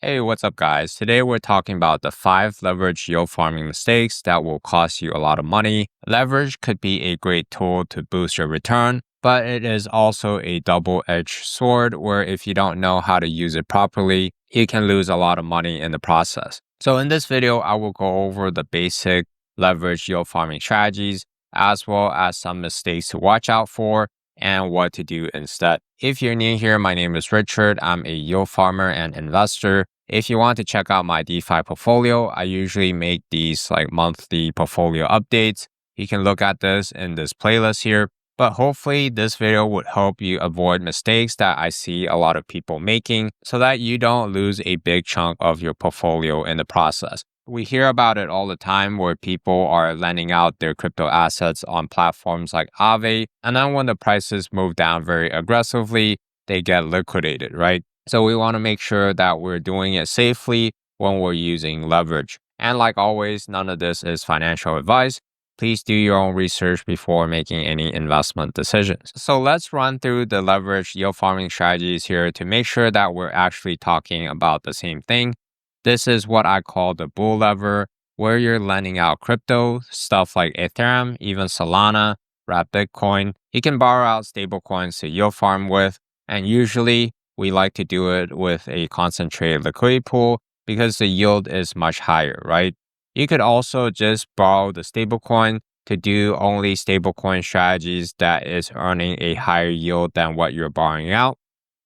Hey, what's up, guys? Today we're talking about the 5 leverage yield farming mistakes that will cost you a lot of money. Leverage could be a great tool to boost your return, but it is also a double-edged sword where if you don't know how to use it properly, you can lose a lot of money in the process. So in this video, I will go over the basic leverage yield farming strategies, as well as some mistakes to watch out for and what to do instead. If you're new here, my name is Richard. I'm a yield farmer and investor. If you want to check out my DeFi portfolio, I usually make these like monthly portfolio updates. You can look at this in this playlist here. But hopefully this video would help you avoid mistakes that I see a lot of people making so that you don't lose a big chunk of your portfolio in the process. We hear about it all the time where people are lending out their crypto assets on platforms like Aave, and then when the prices move down very aggressively, they get liquidated, right? So we want to make sure that we're doing it safely when we're using leverage. And like always, none of this is financial advice. Please do your own research before making any investment decisions. So let's run through the leverage yield farming strategies here to make sure that we're actually talking about the same thing. This is what I call the bull lever, where you're lending out crypto, stuff like Ethereum, even Solana, Wrap Bitcoin. You can borrow out stable coins to yield farm with, and usually we like to do it with a concentrated liquidity pool because the yield is much higher, right? You could also just borrow the stablecoin to do only stablecoin strategies that is earning a higher yield than what you're borrowing out.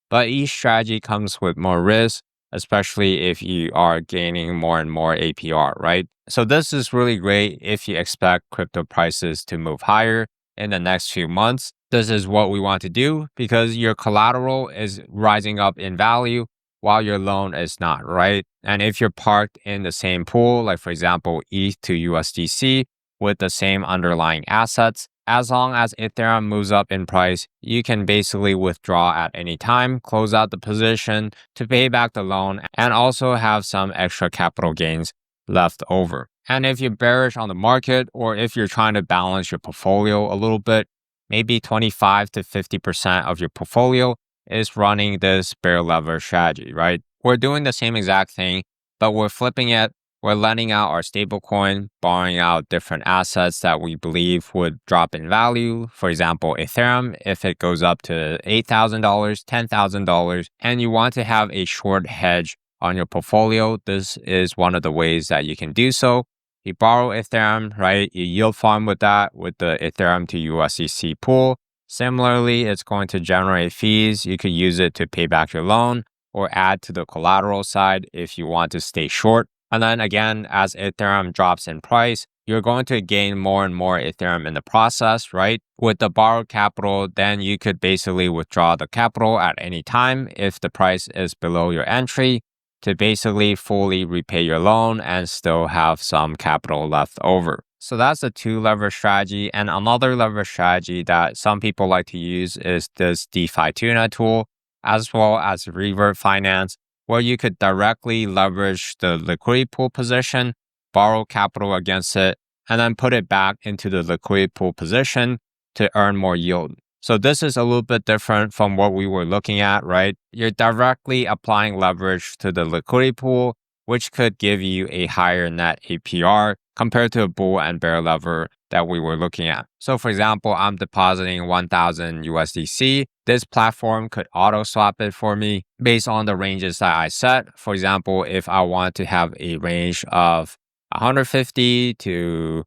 But each strategy comes with more risk, especially if you are gaining more and more APR, right? So this is really great if you expect crypto prices to move higher in the next few months. This is what we want to do because your collateral is rising up in value while your loan is not, right? And if you're parked in the same pool, like for example, ETH to USDC with the same underlying assets, as long as Ethereum moves up in price, you can basically withdraw at any time, close out the position to pay back the loan, and also have some extra capital gains left over. And if you're bearish on the market, or if you're trying to balance your portfolio a little bit, maybe 25 to 50% of your portfolio is running this bear lever strategy, right? We're doing the same exact thing, but we're flipping it. We're lending out our stablecoin, borrowing out different assets that we believe would drop in value. For example, Ethereum, if it goes up to $8,000, $10,000, and you want to have a short hedge on your portfolio, this is one of the ways that you can do so. You borrow Ethereum, right? You yield farm with that, with the Ethereum to USDC pool. Similarly, it's going to generate fees. You could use it to pay back your loan or add to the collateral side if you want to stay short. And then again, as Ethereum drops in price, you're going to gain more and more Ethereum in the process, right? With the borrowed capital, then you could basically withdraw the capital at any time if the price is below your entry to basically fully repay your loan and still have some capital left over. So that's the 2 leverage strategy. And another leverage strategy that some people like to use is this DeFi tuna tool, as well as revert finance, where you could directly leverage the liquidity pool position, borrow capital against it, and then put it back into the liquidity pool position to earn more yield. So this is a little bit different from what we were looking at, right? You're directly applying leverage to the liquidity pool, which could give you a higher net APR compared to a bull and bear lever that we were looking at. So for example, I'm depositing 1,000 USDC. This platform could auto swap it for me based on the ranges that I set. For example, if I want to have a range of $150 to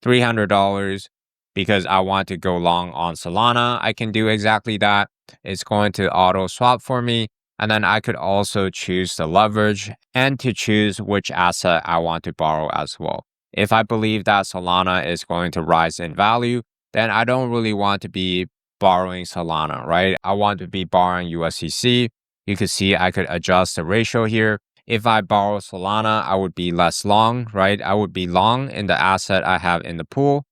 $300 because I want to go long on Solana, I can do exactly that. It's going to auto swap for me. And then I could also choose the leverage and to choose which asset I want to borrow as well. If I believe that Solana is going to rise in value, then I don't really want to be borrowing Solana, right? I want to be borrowing USDC. You could see I could adjust the ratio here. If I borrow Solana, I would be less long, right? I would be long in the asset I have in the pool.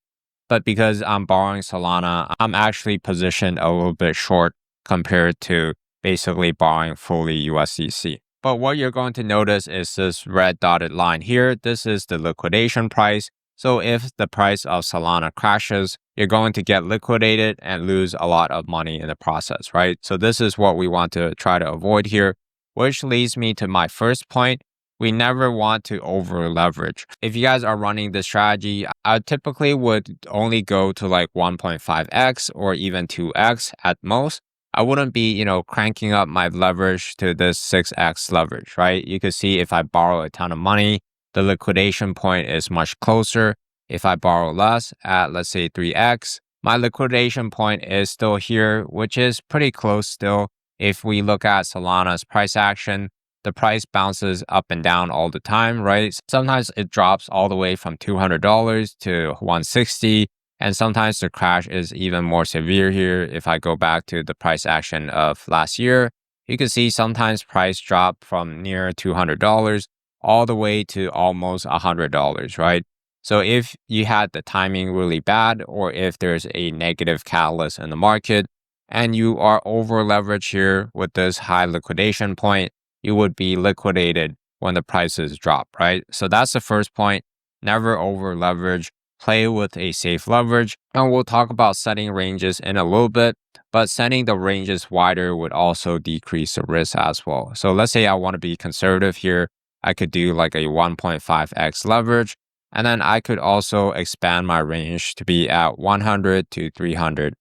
But because I'm borrowing Solana, I'm actually positioned a little bit short compared to basically borrowing fully USDC. But what you're going to notice is this red dotted line here. This is the liquidation price. So if the price of Solana crashes, you're going to get liquidated and lose a lot of money in the process, right? So this is what we want to try to avoid here. which leads me to my first point. We never want to over leverage. If you guys are running this strategy, I typically would only go to like 1.5x or even 2x at most. I wouldn't be, cranking up my leverage to this 6x leverage, right? You could see if I borrow a ton of money, the liquidation point is much closer. If I borrow less at, let's say, 3x, my liquidation point is still here, which is pretty close still. If we look at Solana's price action, the price bounces up and down all the time, right? Sometimes it drops all the way from $200 to $160. And sometimes the crash is even more severe here. If I go back to the price action of last year, you can see sometimes price drop from near $200 all the way to almost $100, right? So if you had the timing really bad, or if there's a negative catalyst in the market and you are over leveraged here with this high liquidation point, you would be liquidated when the prices drop, right? So that's the first point. Never over leverage. Play with a safe leverage. And we'll talk about setting ranges in a little bit, but setting the ranges wider would also decrease the risk as well. So let's say I want to be conservative here. I could do like a 1.5x leverage, and then I could also expand my range to be at $100 to $300.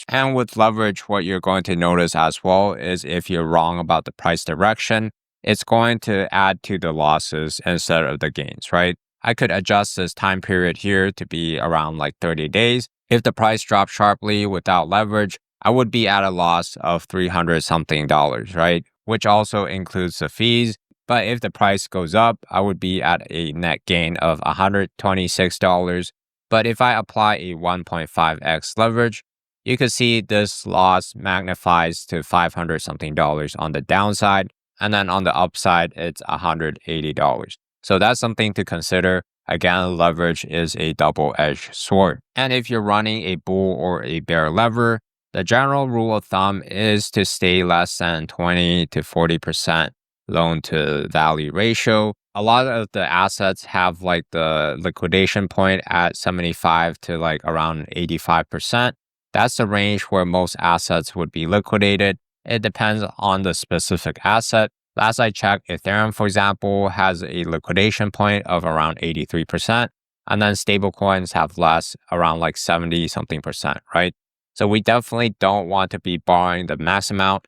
And with leverage, what you're going to notice as well is if you're wrong about the price direction, it's going to add to the losses instead of the gains, right? I could adjust this time period here to be around like 30 days. If the price drops sharply without leverage, I would be at a loss of $300 something, right? Which also includes the fees. But if the price goes up, I would be at a net gain of $126. But if I apply a 1.5x leverage, you can see this loss magnifies to $500 something on the downside. And then on the upside, it's $180. So that's something to consider. Again, leverage is a double-edged sword. And if you're running a bull or a bear lever, the general rule of thumb is to stay less than 20 to 40% loan to value ratio. A lot of the assets have like the liquidation point at 75 to like around 85%. That's the range where most assets would be liquidated. It depends on the specific asset. Last I checked, Ethereum, for example, has a liquidation point of around 83%. And then stablecoins have less, around like 70 something percent, right? So we definitely don't want to be borrowing the max amount.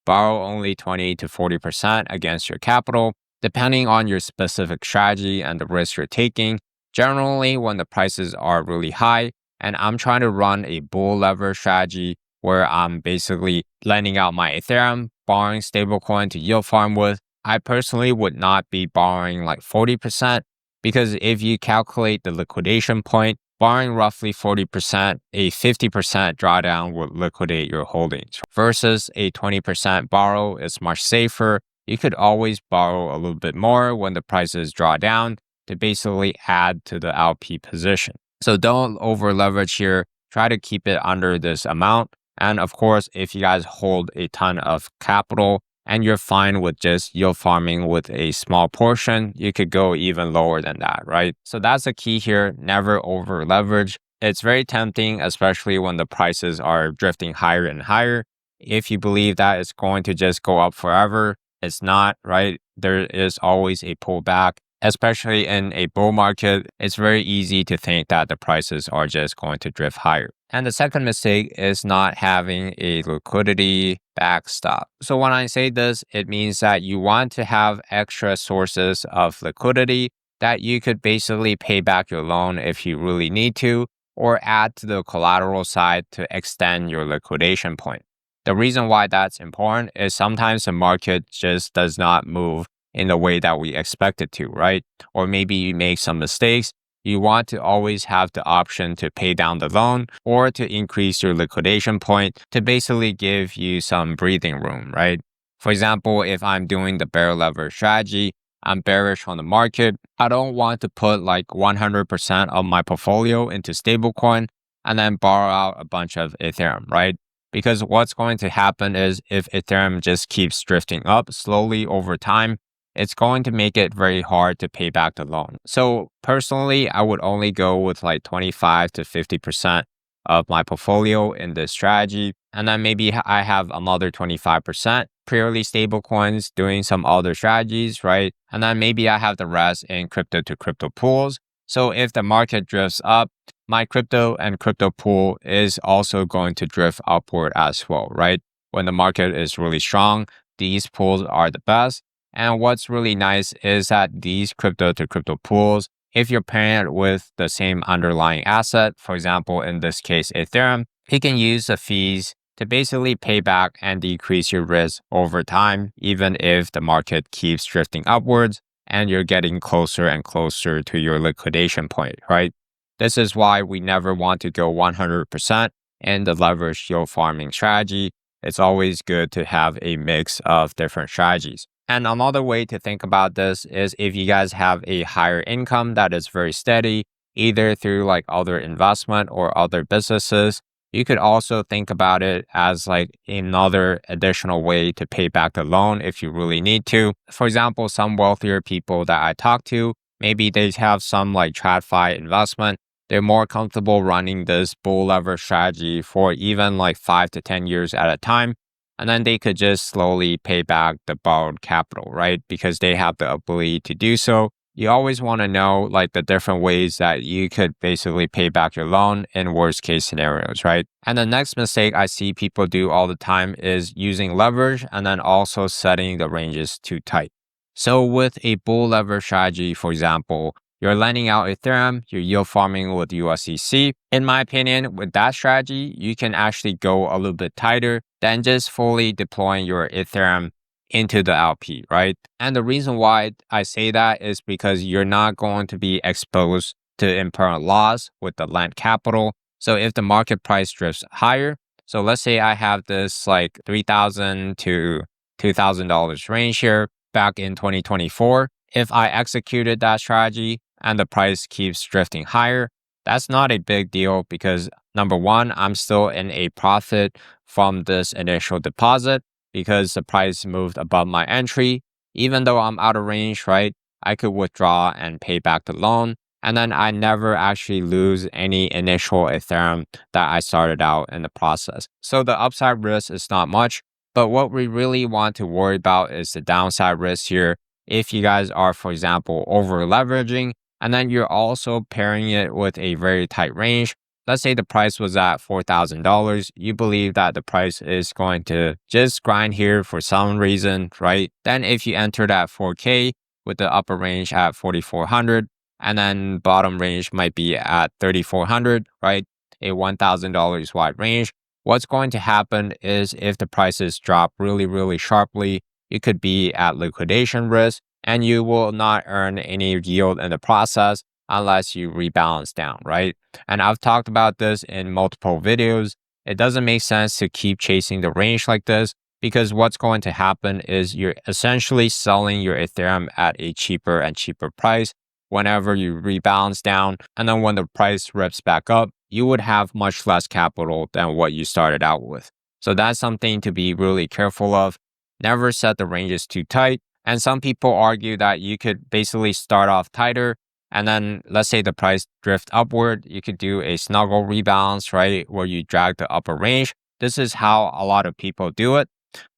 Borrow only 20 to 40% against your capital, depending on your specific strategy and the risk you're taking. Generally, when the prices are really high, and I'm trying to run a bull lever strategy where I'm basically lending out my Ethereum, borrowing stablecoin to yield farm with, I personally would not be borrowing like 40% because if you calculate the liquidation point, borrowing roughly 40%, a 50% drawdown would liquidate your holdings versus a 20% borrow is much safer. You could always borrow a little bit more when the prices draw down to basically add to the LP position. So don't over leverage here. Try to keep it under this amount. And of course, if you guys hold a ton of capital and you're fine with just yield farming with a small portion, you could go even lower than that, right? So that's the key here. Never over leverage. It's very tempting, especially when the prices are drifting higher and higher. If you believe that it's going to just go up forever, it's not, right? There is always a pullback. Especially in a bull market, it's very easy to think that the prices are just going to drift higher. And the second mistake is not having a liquidity backstop. So when I say this, it means that you want to have extra sources of liquidity that you could basically pay back your loan if you really need to, or add to the collateral side to extend your liquidation point. The reason why that's important is sometimes the market just does not move in the way that we expect it to, right? Or maybe you make some mistakes. You want to always have the option to pay down the loan or to increase your liquidation point to basically give you some breathing room, right? For example, if I'm doing the bear lever strategy, I'm bearish on the market. I don't want to put like 100% of my portfolio into stablecoin and then borrow out a bunch of Ethereum, right? Because what's going to happen is if Ethereum just keeps drifting up slowly over time, it's going to make it very hard to pay back the loan. So personally, I would only go with like 25 to 50% of my portfolio in this strategy. And then maybe I have another 25% purely stable coins, doing some other strategies, right? And then maybe I have the rest in crypto to crypto pools. So if the market drifts up, my crypto and crypto pool is also going to drift upward as well, right? When the market is really strong, these pools are the best. And what's really nice is that these crypto to crypto pools, if you're pairing it with the same underlying asset, for example, in this case, Ethereum, you can use the fees to basically pay back and decrease your risk over time, even if the market keeps drifting upwards and you're getting closer and closer to your liquidation point, right? This is why we never want to go 100% in the leverage yield farming strategy. It's always good to have a mix of different strategies. And another way to think about this is if you guys have a higher income that is very steady, either through like other investment or other businesses, you could also think about it as like another additional way to pay back the loan if you really need to. For example, some wealthier people that I talk to, maybe they have some like TradFi investment. They're more comfortable running this bull lever strategy for even like 5 to 10 years at a time. And then they could just slowly pay back the borrowed capital, right? Because they have the ability to do so. You always want to know like the different ways that you could basically pay back your loan in worst case scenarios, right? And the next mistake I see people do all the time is using leverage and then also setting the ranges too tight. So with a bull lever strategy, for example, you're lending out Ethereum, you're yield farming with USDC. In my opinion, with that strategy, you can actually go a little bit tighter than just fully deploying your Ethereum into the LP, right? And the reason why I say that is because you're not going to be exposed to impermanent loss with the lent capital. So if the market price drifts higher, so let's say I have this like $3,000 to $2,000 range here back in 2024. If I executed that strategy and the price keeps drifting higher, that's not a big deal because number one, I'm still in a profit from this initial deposit because the price moved above my entry. Even though I'm out of range, right? I could withdraw and pay back the loan. And then I never actually lose any initial Ethereum that I started out in the process. So the upside risk is not much, but what we really want to worry about is the downside risk here. If you guys are, for example, over leveraging, and then you're also pairing it with a very tight range. Let's say the price was at $4,000. You believe that the price is going to just grind here for some reason, right? Then if you enter that 4K with the upper range at 4,400, and then bottom range might be at 3,400, right? A $1,000 wide range. What's going to happen is if the prices drop really, really sharply, you could be at liquidation risk and you will not earn any yield in the process unless you rebalance down, right? And I've talked about this in multiple videos. It doesn't make sense to keep chasing the range like this because what's going to happen is you're essentially selling your Ethereum at a cheaper and cheaper price whenever you rebalance down. And then when the price rips back up, you would have much less capital than what you started out with. So that's something to be really careful of. Never set the ranges too tight. And some people argue that you could basically start off tighter and then let's say the price drift upward, you could do a snuggle rebalance, right? Where you drag the upper range. This is how a lot of people do it.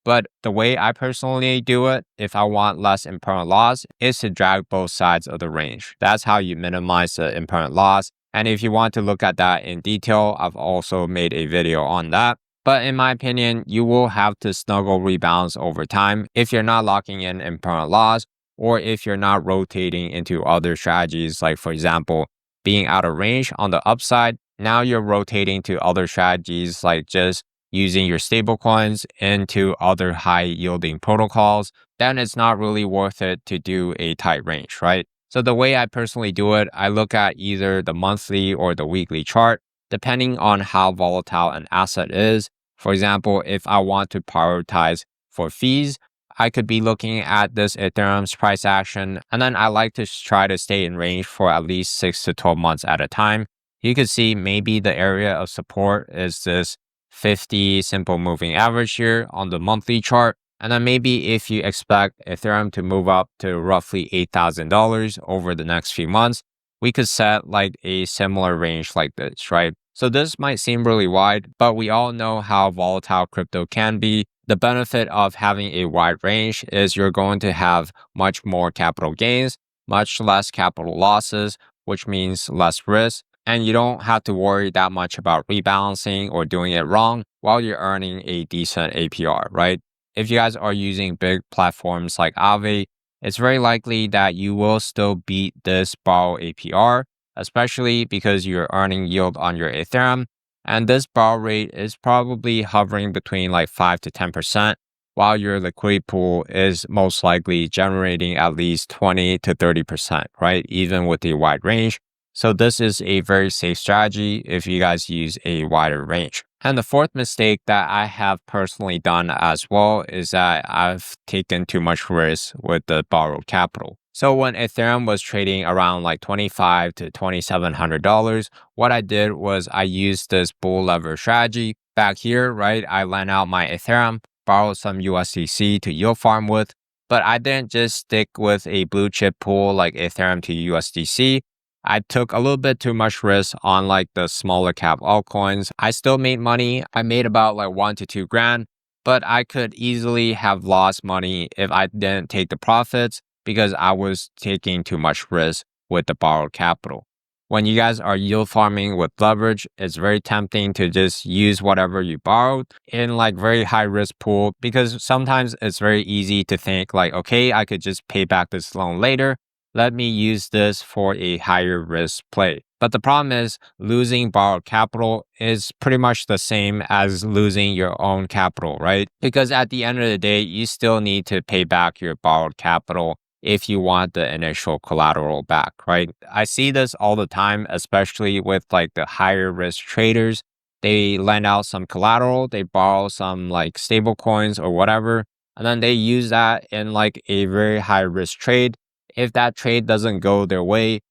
But the way I personally do it, if I want less impermanent loss, is to drag both sides of the range. That's how you minimize the impermanent loss. And if you want to look at that in detail, I've also made a video on that. But in my opinion, you will have to snuggle rebalance over time if you're not locking in impermanent loss or if you're not rotating into other strategies, like for example, being out of range on the upside. Now you're rotating to other strategies like just using your stablecoins into other high yielding protocols, then it's not really worth it to do a tight range, right? So the way I personally do it, I look at either the monthly or the weekly chart, depending on how volatile an asset is. For example, if I want to prioritize for fees, I could be looking at this Ethereum's price action, and then I like to try to stay in range for at least 6 to 12 months at a time. You could see maybe the area of support is this 50 simple moving average here on the monthly chart. And then maybe if you expect Ethereum to move up to roughly $8,000 over the next few months, we could set like a similar range like this, right? So this might seem really wide, but we all know how volatile crypto can be. The benefit of having a wide range is you're going to have much more capital gains, much less capital losses, which means less risk. And you don't have to worry that much about rebalancing or doing it wrong while you're earning a decent APR, right? If you guys are using big platforms like Aave, it's very likely that you will still beat this borrow APR, especially because you're earning yield on your Ethereum. And this borrow rate is probably hovering between like 5 to 10%, while your liquidity pool is most likely generating at least 20 to 30%, right? Even with a wide range. So this is a very safe strategy if you guys use a wider range. And the fourth mistake that I have personally done as well is that I've taken too much risk with the borrowed capital. So when Ethereum was trading around like $2,500 to $2,700, what I did was I used this bull lever strategy. Back here, right, I lent out my Ethereum, borrowed some USDC to yield farm with, but I didn't just stick with a blue chip pool like Ethereum to USDC. I took a little bit too much risk on like the smaller cap altcoins. I still made money. I made about like 1 to 2 grand, but I could easily have lost money if I didn't take the profits because I was taking too much risk with the borrowed capital. When you guys are yield farming with leverage, it's very tempting to just use whatever you borrowed in like very high risk pool because sometimes it's very easy to think like, okay, I could just pay back this loan later. Let me use this for a higher risk play. But the problem is losing borrowed capital is pretty much the same as losing your own capital, right? Because at the end of the day, you still need to pay back your borrowed capital if you want the initial collateral back, right? I see this all the time, especially with like the higher risk traders. They lend out some collateral, they borrow some like stable coins or whatever, and then they use that in like a very high risk trade. If that trade doesn't go their way,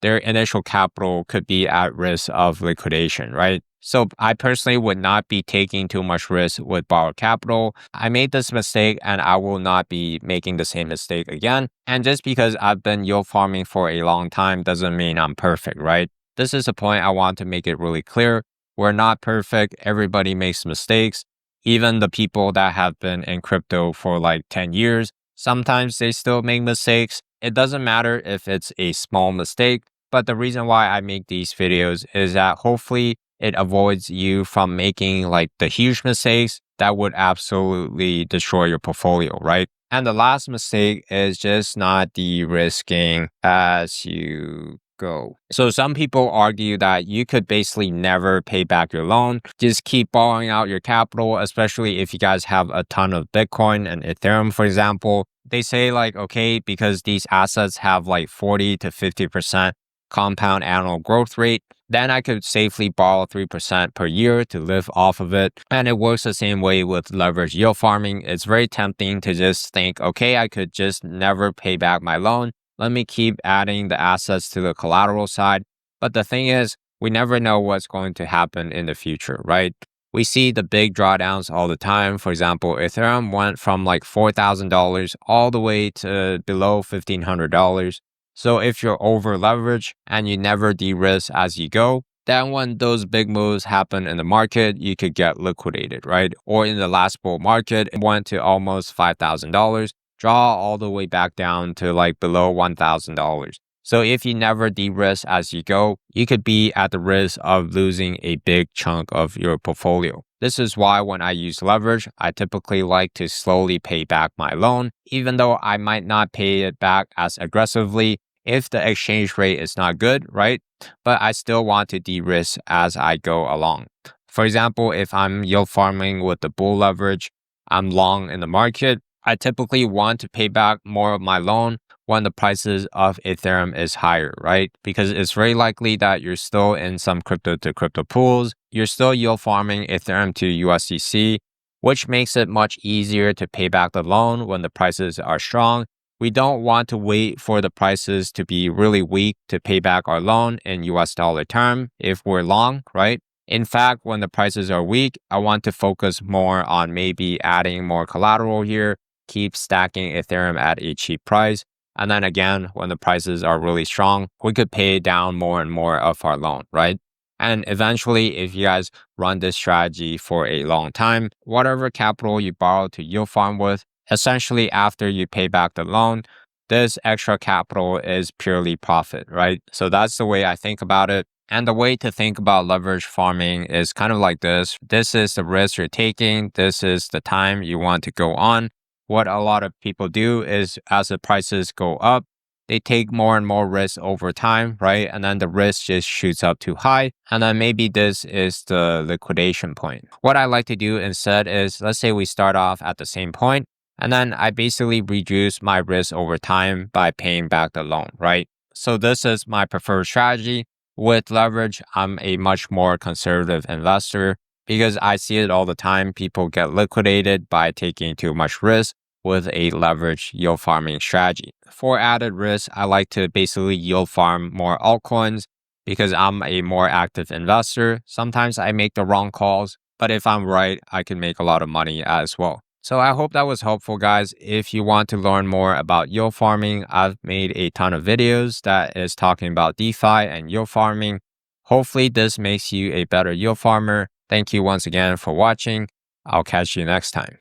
their initial capital could be at risk of liquidation, right? So I personally would not be taking too much risk with borrowed capital. I made this mistake and I will not be making the same mistake again. And just because I've been yield farming for a long time doesn't mean I'm perfect, right? This is a point I want to make it really clear. We're not perfect. Everybody makes mistakes. Even the people that have been in crypto for like 10 years, sometimes they still make mistakes. It doesn't matter if it's a small mistake, but the reason why I make these videos is that hopefully it avoids you from making like the huge mistakes that would absolutely destroy your portfolio, right? And the last mistake is just not de-risking as you go. So some people argue that you could basically never pay back your loan. Just keep borrowing out your capital, especially if you guys have a ton of Bitcoin and Ethereum, for example. They say like, okay, because these assets have like 40 to 50% compound annual growth rate, then I could safely borrow 3% per year to live off of it. And it works the same way with leverage yield farming. It's very tempting to just think, okay, I could just never pay back my loan. Let me keep adding the assets to the collateral side. But the thing is, we never know what's going to happen in the future, right? We see the big drawdowns all the time. For example, Ethereum went from like $4,000 all the way to below $1,500. So if you're over leveraged and you never de-risk as you go, then when those big moves happen in the market, you could get liquidated, right? Or in the last bull market, it went to almost $5,000, draw all the way back down to like below $1,000. So if you never de-risk as you go, you could be at the risk of losing a big chunk of your portfolio. This is why when I use leverage, I typically like to slowly pay back my loan, even though I might not pay it back as aggressively if the exchange rate is not good, right? But I still want to de-risk as I go along. For example, if I'm yield farming with the bull leverage, I'm long in the market, I typically want to pay back more of my loan when the prices of Ethereum is higher, right? Because it's very likely that you're still in some crypto to crypto pools. You're still yield farming Ethereum to USDC, which makes it much easier to pay back the loan when the prices are strong. We don't want to wait for the prices to be really weak to pay back our loan in US dollar term if we're long, right? In fact, when the prices are weak, I want to focus more on maybe adding more collateral here, keep stacking Ethereum at a cheap price. And then again, when the prices are really strong, we could pay down more and more of our loan, right? And eventually, if you guys run this strategy for a long time, whatever capital you borrow to yield farm with, essentially after you pay back the loan, this extra capital is purely profit, right? So that's the way I think about it. And the way to think about leverage farming is kind of like this. This is the risk you're taking. This is the time you want to go on. What a lot of people do is as the prices go up, they take more and more risk over time, right? And then the risk just shoots up too high. And then maybe this is the liquidation point. What I like to do instead is, let's say we start off at the same point, and then I basically reduce my risk over time by paying back the loan, right? So this is my preferred strategy. With leverage, I'm a much more conservative investor because I see it all the time. People get liquidated by taking too much risk with a leverage yield farming strategy. For added risk, I like to basically yield farm more altcoins because I'm a more active investor. Sometimes I make the wrong calls, but if I'm right, I can make a lot of money as well. So I hope that was helpful, guys. If you want to learn more about yield farming, I've made a ton of videos that is talking about DeFi and yield farming. Hopefully this makes you a better yield farmer. Thank you once again for watching. I'll catch you next time.